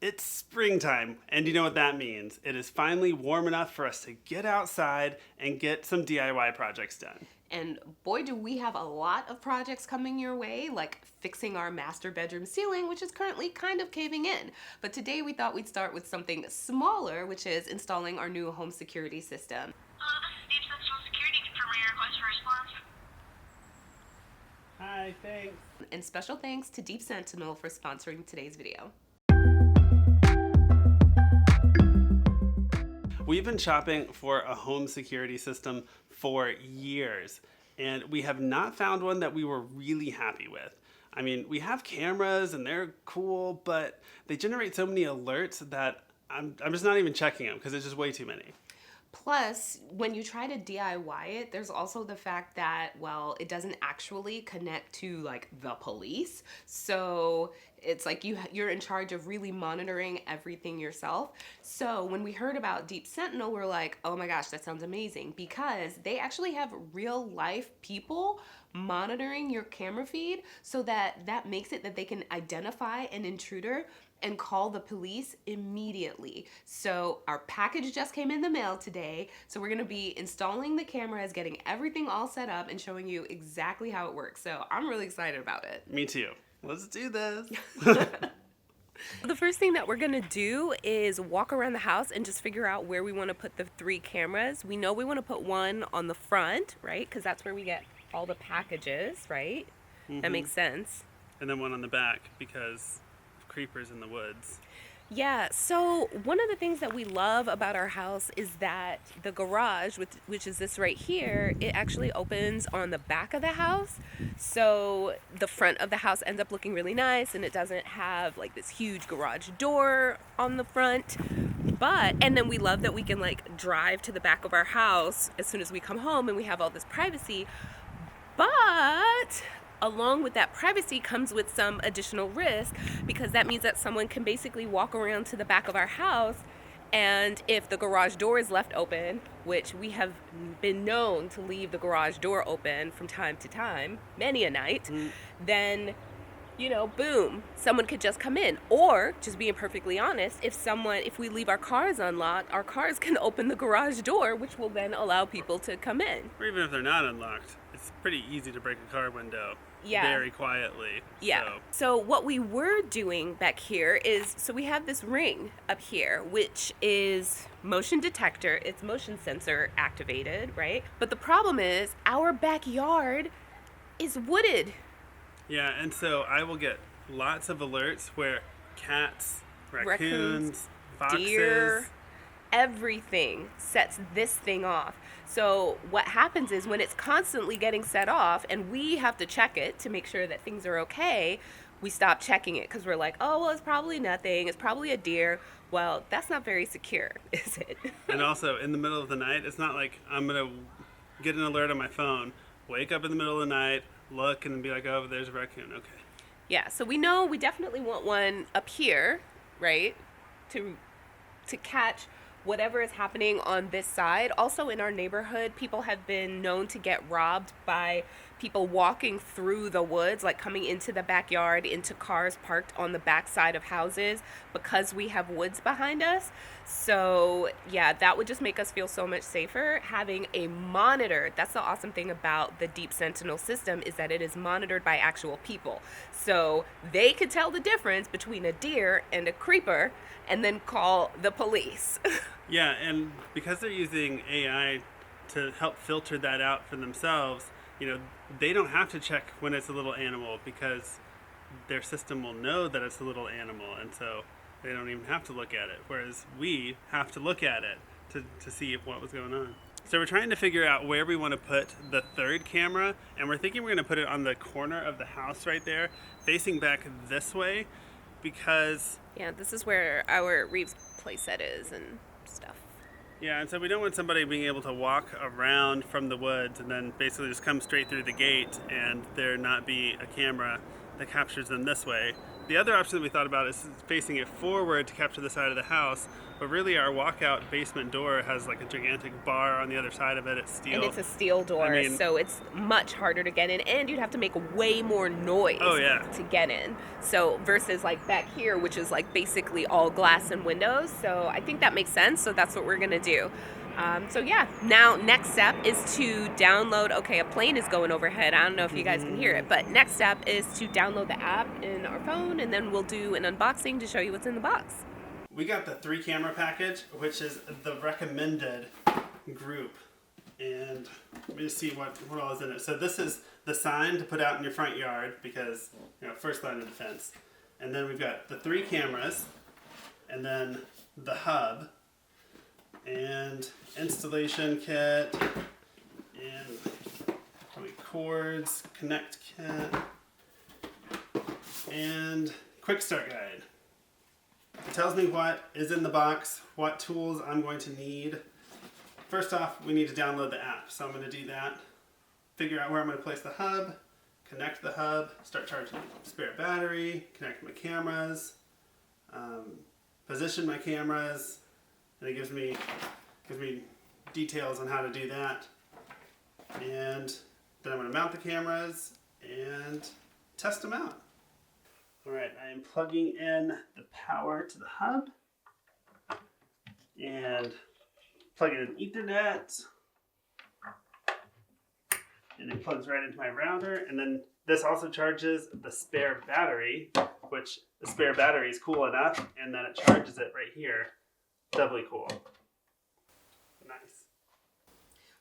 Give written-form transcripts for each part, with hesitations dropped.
It's springtime, and you know what that means. It is finally warm enough for us to get outside and get some DIY projects done. And boy, do we have a lot of projects coming your way, like fixing our master bedroom ceiling, which is currently kind of caving in. But today we thought we'd start with something smaller, which is installing our new home security system. Hello, this is Deep Sentinel Security confirming your request for response. Hi, thanks. And special thanks to Deep Sentinel for sponsoring today's video. We've been shopping for a home security system for years, and we have not found one that we were really happy with. I mean, we have cameras and they're cool, but they generate so many alerts that I'm just not even checking them because it's just way too many. Plus, when you try to DIY it, there's also the fact that, well, it doesn't actually connect to like the police. So it's like you're in charge of really monitoring everything yourself. So when we heard about Deep Sentinel, we're like, oh my gosh, that sounds amazing, because they actually have real life people monitoring your camera feed, so that makes it that they can identify an intruder and call the police immediately. So our package just came in the mail today. So we're gonna be installing the cameras, getting everything all set up, and showing you exactly how it works. So I'm really excited about it. Me too. Let's do this. The first thing that we're gonna do is walk around the house and just figure out where we wanna put the 3 cameras. We know we wanna put one on the front, right? Because that's where we get all the packages, right? That makes sense. And then one on the back because creepers in the woods. Yeah, so one of the things that we love about our house is that the garage, which is this right here, it actually opens on the back of the house. So the front of the house ends up looking really nice, and it doesn't have like this huge garage door on the front. And then we love that we can like drive to the back of our house as soon as we come home, and we have all this privacy. But along with that privacy comes with some additional risk, because that means that someone can basically walk around to the back of our house, and if the garage door is left open, which we have been known to leave the garage door open from time to time, many a night, then, you know, boom, someone could just come in. Or, just being perfectly honest, if we leave our cars unlocked, our cars can open the garage door, which will then allow people to come in. Or even if they're not unlocked, it's pretty easy to break a car window. Yeah. Very quietly. Yeah. So what we were doing back here is, so we have this ring up here, which is motion detector. It's motion sensor activated, right? But the problem is our backyard is wooded. Yeah, and so I will get lots of alerts where cats, raccoons, foxes, deer, everything sets this thing off. So what happens is, when it's constantly getting set off and we have to check it to make sure that things are okay, we stop checking it because we're like, oh, well, it's probably nothing. It's probably a deer. Well, that's not very secure, is it? And also, in the middle of the night, it's not like I'm going to get an alert on my phone, wake up in the middle of the night, look, and then be like, oh, there's a raccoon. Okay. Yeah, so we know we definitely want one up here, right, to catch whatever is happening on this side. Also, in our neighborhood, people have been known to get robbed by people walking through the woods, like coming into the backyard, into cars parked on the back side of houses, because we have woods behind us. So yeah, that would just make us feel so much safer having a monitor. That's the awesome thing about the Deep Sentinel system, is that it is monitored by actual people. So they could tell the difference between a deer and a creeper and then call the police. Yeah, and because they're using AI to help filter that out for themselves, you know, they don't have to check when it's a little animal, because their system will know that it's a little animal, and so they don't even have to look at it, whereas we have to look at it to see what was going on. So we're trying to figure out where we want to put the 3rd camera, and we're thinking we're going to put it on the corner of the house right there, facing back this way, because... Yeah, this is where our Reeves playset is and stuff. Yeah, and so we don't want somebody being able to walk around from the woods and then basically just come straight through the gate and there not be a camera that captures them this way. The other option that we thought about is facing it forward to capture the side of the house, but really our walkout basement door has like a gigantic bar on the other side of it. It's steel. And it's a steel door, I mean- so it's much harder to get in, and you'd have to make way more noise Oh, yeah. to get in. So versus like back here, which is like basically all glass and windows. So I think that makes sense. So that's what we're gonna do. So yeah, now next step is to download, okay, a plane is going overhead. I don't know if you guys can hear it, but next step is to download the app in our phone, and then we'll do an unboxing to show you what's in the box. We got the 3 camera package, which is the recommended group. And let me just see what all is in it. So this is the sign to put out in your front yard because, first line of defense. And then we've got the 3 cameras, and then the hub, and installation kit, and probably cords, connect kit, and quick start guide. It tells me what is in the box, what tools I'm going to need. First off, we need to download the app, so I'm going to do that. Figure out where I'm going to place the hub, connect the hub, start charging the spare battery, connect my cameras, position my cameras, and it gives me details on how to do that. And then I'm going to mount the cameras and test them out. Alright, I am plugging in the power to the hub and plugging in Ethernet, and it plugs right into my router. And then this also charges the spare battery, which the spare battery is cool enough, and then it charges it right here. Doubly cool. Nice.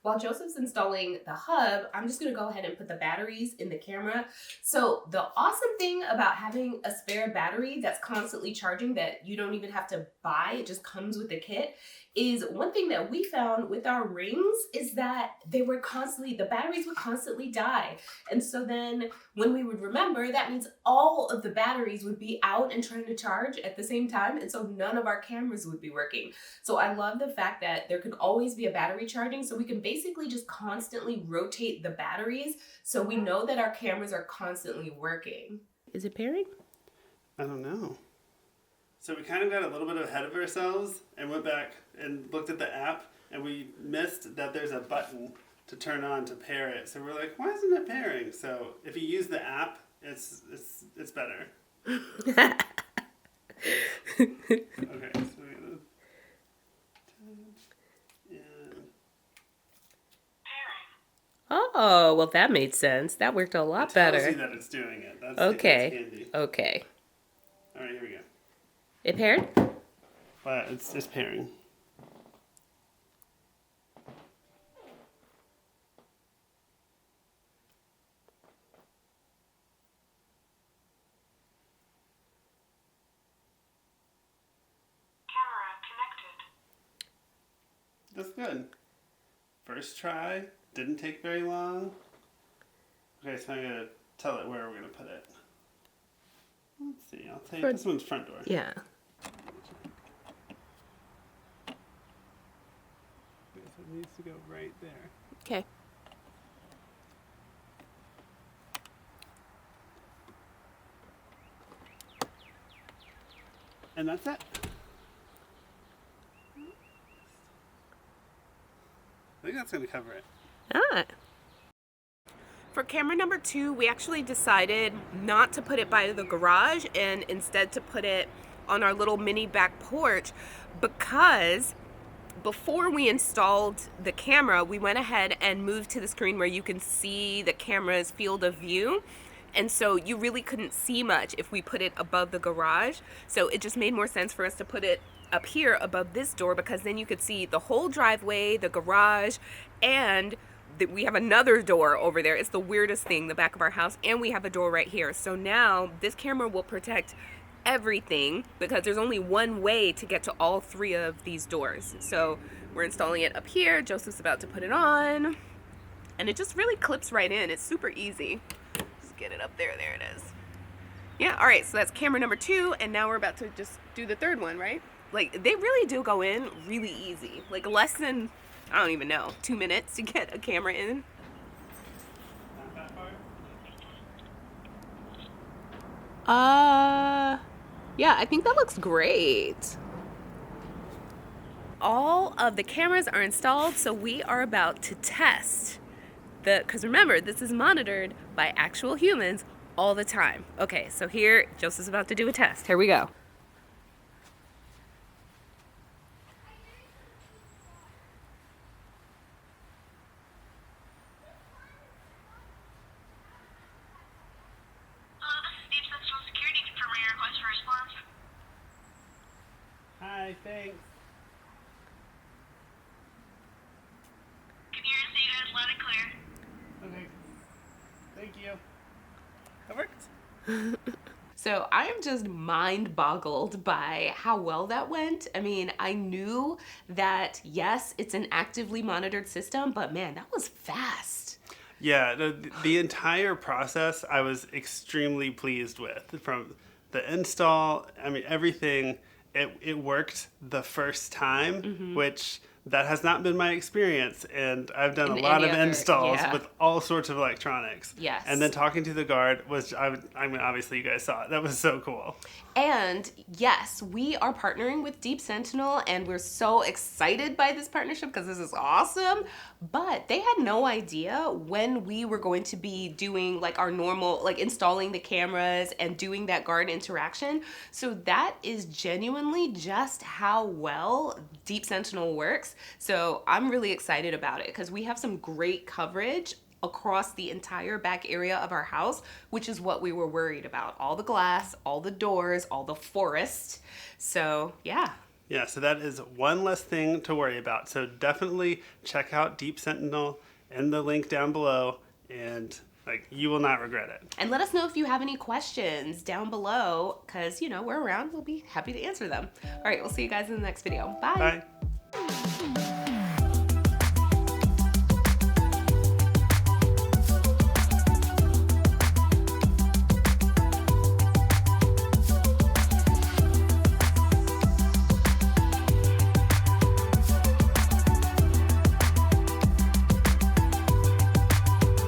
While Joseph's installing the hub, I'm just going to go ahead and put the batteries in the camera. So the awesome thing about having a spare battery that's constantly charging that you don't even have to buy, it just comes with the kit, is one thing that we found with our rings is that the batteries would constantly die. And so then when we would remember, that means all of the batteries would be out and trying to charge at the same time. And so none of our cameras would be working. So I love the fact that there could always be a battery charging, so we can basically just constantly rotate the batteries so we know that our cameras are constantly working. Is it pairing? I don't know. So we kind of got a little bit ahead of ourselves and went back and looked at the app, and we missed that there's a button to turn on to pair it. So we're like, why isn't it pairing? So if you use the app, it's better. Okay, so we're gonna and Oh, well, that made sense. That worked a lot it tells better. you that it's doing it. That's Okay. That's handy. Okay. All right, here we go. It paired? Well, it's just pairing. Camera connected. That's good. First try, didn't take very long. Okay, so I'm gonna tell it where we're gonna put it. Let's see, I'll take this one's front door. Yeah. Okay, so it needs to go right there. Okay. And that's it. I think that's gonna cover it. Ah. For camera number 2, we actually decided not to put it by the garage and instead to put it on our little mini back porch, because before we installed the camera, we went ahead and moved to the screen where you can see the camera's field of view. And so you really couldn't see much if we put it above the garage. So it just made more sense for us to put it up here above this door, because then you could see the whole driveway, the garage, and we have another door over there. It's the weirdest thing, the back of our house, and we have a door right here. So now this camera will protect everything, because there's only one way to get to all 3 of these doors. So we're installing it up here. Joseph's about to put it on, and it just really clips right in. It's super easy. Just get it up there. There it is. Yeah, all right, so that's camera number 2, and now we're about to just do the 3rd one, right? Like, they really do go in really easy. Like, less than, I don't even know, 2 minutes to get a camera in. Not that far. Yeah, I think that looks great. All of the cameras are installed, so we are about to test because remember, this is monitored by actual humans all the time. Okay, so here, Joseph's about to do a test. Here we go. Hello, this is Deep Central Security confirming your request for response. Hi, thanks. Can hear and see you guys loud and clear. Okay. Thank you. That worked. So I am just mind boggled by how well that went. I mean, I knew that, yes, it's an actively monitored system, but man, that was fast. Yeah, the entire process I was extremely pleased with. From the install, I mean, everything, it worked the first time, which that has not been my experience. And I've done In a lot any of other- installs yeah. with all sorts of electronics. Yes. And then talking to the guard was, I mean, obviously you guys saw it. That was so cool. And yes, we are partnering with Deep Sentinel, and we're so excited by this partnership because this is awesome. But they had no idea when we were going to be doing like our normal, like installing the cameras and doing that guard interaction. So that is genuinely just how well Deep Sentinel works. So I'm really excited about it because we have some great coverage across the entire back area of our house, which is what we were worried about. All the glass, all the doors, all the forest. So yeah. Yeah, so that is one less thing to worry about. So definitely check out Deep Sentinel in the link down below, and like you will not regret it. And let us know if you have any questions down below, because you know we're around. We'll be happy to answer them. All right, we'll see you guys in the next video. Bye. Bye.